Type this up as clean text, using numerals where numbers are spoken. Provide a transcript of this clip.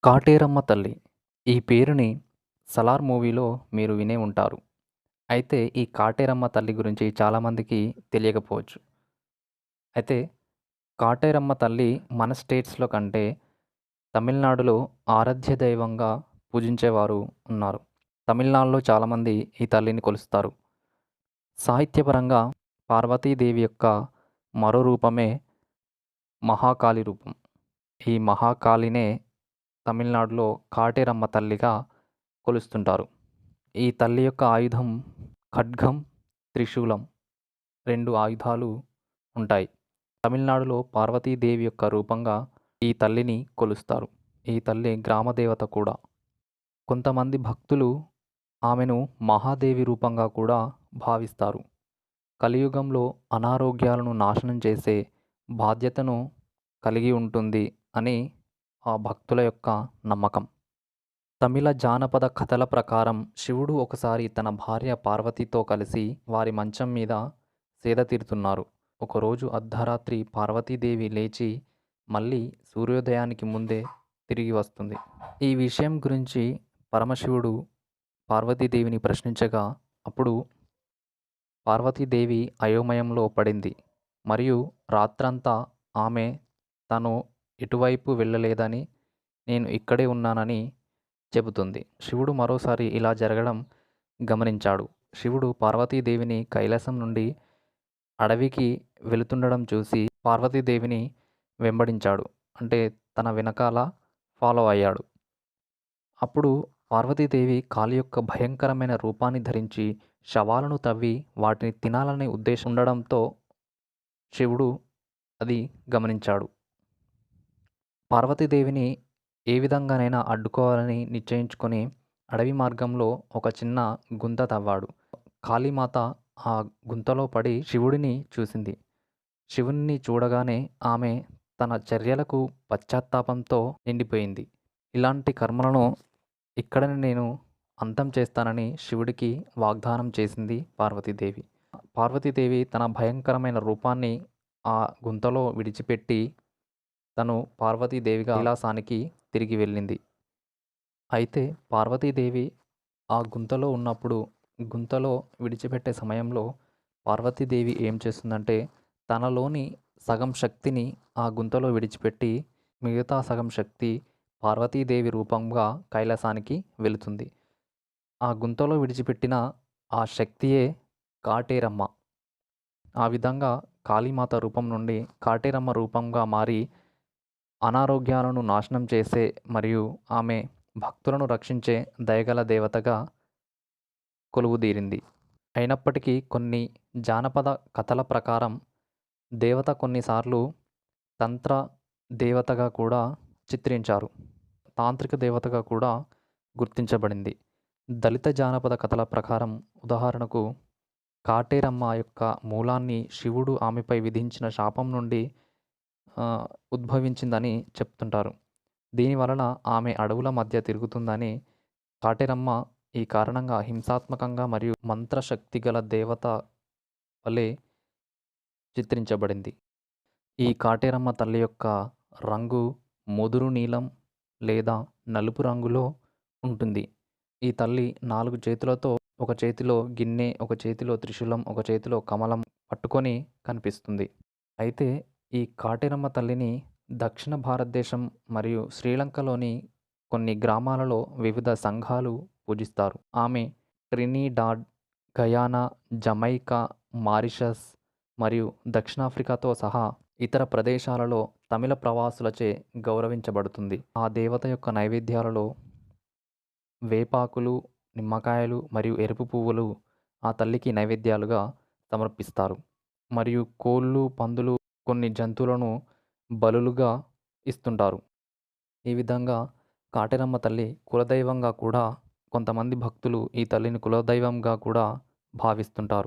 కాటేరమ్మ తల్లి. ఈ పేరుని 'సలార్' మూవీలో మీరు వినే ఉంటారు. అయితే ఈ కాటేరమ్మ తల్లి గురించి చాలామందికి తెలియకపోవచ్చు. అయితే కాటేరమ్మ తల్లి మన స్టేట్స్‌లో కంటే తమిళనాడులో ఆరాధ్య దైవంగా పూజించేవారు ఉన్నారు. తమిళనాడులో చాలామంది ఈ తల్లిని కొలుస్తారు. సాహిత్యపరంగా పార్వతీదేవి యొక్క మరో రూపమే మహాకాళి రూపం. ఈ మహాకాళినే తమిళనాడులో కాటేరమ్మ తల్లిగా కొలుస్తుంటారు. ఈ తల్లి యొక్క ఆయుధం ఖడ్గం, త్రిశూలం 2 ఆయుధాలు ఉంటాయి. తమిళనాడులో పార్వతీదేవి యొక్క రూపంగా ఈ తల్లిని కొలుస్తారు. ఈ తల్లి గ్రామ దేవత కూడా. కొంతమంది భక్తులు ఆమెను మహాదేవి రూపంగా కూడా భావిస్తారు. కలియుగంలో అనారోగ్యాలను నాశనం చేసే బాధ్యతను కలిగి ఉంటుంది అని ఆ భక్తుల యొక్క నమ్మకం. తమిళ జానపద కథల ప్రకారం శివుడు ఒకసారి తన భార్య పార్వతితో కలిసి వారి మంచం మీద సేద తీరుతున్నారు. ఒకరోజు అర్ధరాత్రి పార్వతీదేవి లేచి మళ్ళీ సూర్యోదయానికి ముందే తిరిగి వస్తుంది. ఈ విషయం గురించి పరమశివుడు పార్వతీదేవిని ప్రశ్నించగా అప్పుడు పార్వతీదేవి అయోమయంలో పడింది. మరియు రాత్రంతా ఆమె తను ఎటువైపు వెళ్ళలేదని, నేను ఇక్కడే ఉన్నానని చెబుతుంది. శివుడు మరోసారి ఇలా జరగడం గమనించాడు. శివుడు పార్వతీదేవిని కైలాసం నుండి అడవికి వెళుతుండడం చూసి పార్వతీదేవిని వెంబడించాడు. అంటే తన వెనకాల ఫాలో అయ్యాడు. అప్పుడు పార్వతీదేవి కాళి యొక్క భయంకరమైన రూపాన్ని ధరించి శవాలను తవ్వి వాటిని తినాలనే ఉద్దేశం ఉండడంతో శివుడు అది గమనించాడు. పార్వతీదేవిని ఏ విధంగానైనా అడ్డుకోవాలని నిశ్చయించుకొని అడవి మార్గంలో ఒక చిన్న గుంత తవ్వాడు. కాళీమాత ఆ గుంతలో పడి శివుడిని చూసింది. శివుణ్ణి చూడగానే ఆమె తన చర్యలకు పశ్చాత్తాపంతో నిండిపోయింది. ఇలాంటి కర్మలను ఇక్కడనే నేను అంతం చేస్తానని శివుడికి వాగ్దానం చేసింది పార్వతీదేవి. పార్వతీదేవి తన భయంకరమైన రూపాన్ని ఆ గుంతలో విడిచిపెట్టి తను పార్వతీదేవిగా కైలాసానికి తిరిగి వెళ్ళింది. అయితే పార్వతీదేవి ఆ గుంతలో ఉన్నప్పుడు గుంతలో విడిచిపెట్టే సమయంలో పార్వతీదేవి ఏం చేస్తుందంటే తనలోని సగం శక్తిని ఆ గుంతలో విడిచిపెట్టి మిగతా సగం శక్తి పార్వతీదేవి రూపంగా కైలాసానికి వెళుతుంది. ఆ గుంతలో విడిచిపెట్టిన ఆ శక్తియే కాటేరమ్మ. ఆ విధంగా కాళీమాత రూపం నుండి కాటేరమ్మ రూపంగా మారి అనారోగ్యాలను నాశనం చేసే మరియు ఆమె భక్తులను రక్షించే దయగల దేవతగా కొలువుదీరింది. అయినప్పటికీ కొన్ని జానపద కథల ప్రకారం దేవత కొన్నిసార్లు తంత్ర దేవతగా కూడా చిత్రించారు. తాంత్రిక దేవతగా కూడా గుర్తించబడింది. దళిత జానపద కథల ప్రకారం ఉదాహరణకు కాటేరమ్మ యొక్క మూలాన్ని శివుడు ఆమెపై విధించిన శాపం నుండి ఉద్భవించిందని చెప్తుంటారు. దీనివలన ఆమె అడవుల మధ్య తిరుగుతుందని, కాటేరమ్మ ఈ కారణంగా హింసాత్మకంగా మరియు మంత్రశక్తి గల దేవత వలె చిత్రించబడింది. ఈ కాటేరమ్మ తల్లి యొక్క రంగు ముదురు నీలం లేదా నలుపు రంగులో ఉంటుంది. ఈ తల్లి 4 చేతులతో, ఒక చేతిలో గిన్నె, ఒక చేతిలో త్రిశూలం, ఒక చేతిలో కమలం పట్టుకొని కనిపిస్తుంది. అయితే ఈ కాటేరమ్మ తల్లిని దక్షిణ భారతదేశం మరియు శ్రీలంకలోని కొన్ని గ్రామాలలో వివిధ సంఘాలు పూజిస్తారు. ఆమె ట్రినిడాడ్, గయానా, జమైకా, మారిషస్ మరియు దక్షిణాఫ్రికాతో సహా ఇతర ప్రదేశాలలో తమిళ ప్రవాసులచే గౌరవించబడుతుంది. ఆ దేవత యొక్క నైవేద్యాలలో వేపాకులు, నిమ్మకాయలు మరియు ఎరుపు పువ్వులు ఆ తల్లికి నైవేద్యాలుగా సమర్పిస్తారు. మరియు కోళ్ళు, పందులు, కొన్ని జంతువులను బలులుగా ఇస్తుంటారు. ఈ విధంగా కాటేరమ్మ తల్లి కులదైవంగా కూడా కొంతమంది భక్తులు ఈ తల్లిని కులదైవంగా కూడా భావిస్తుంటారు.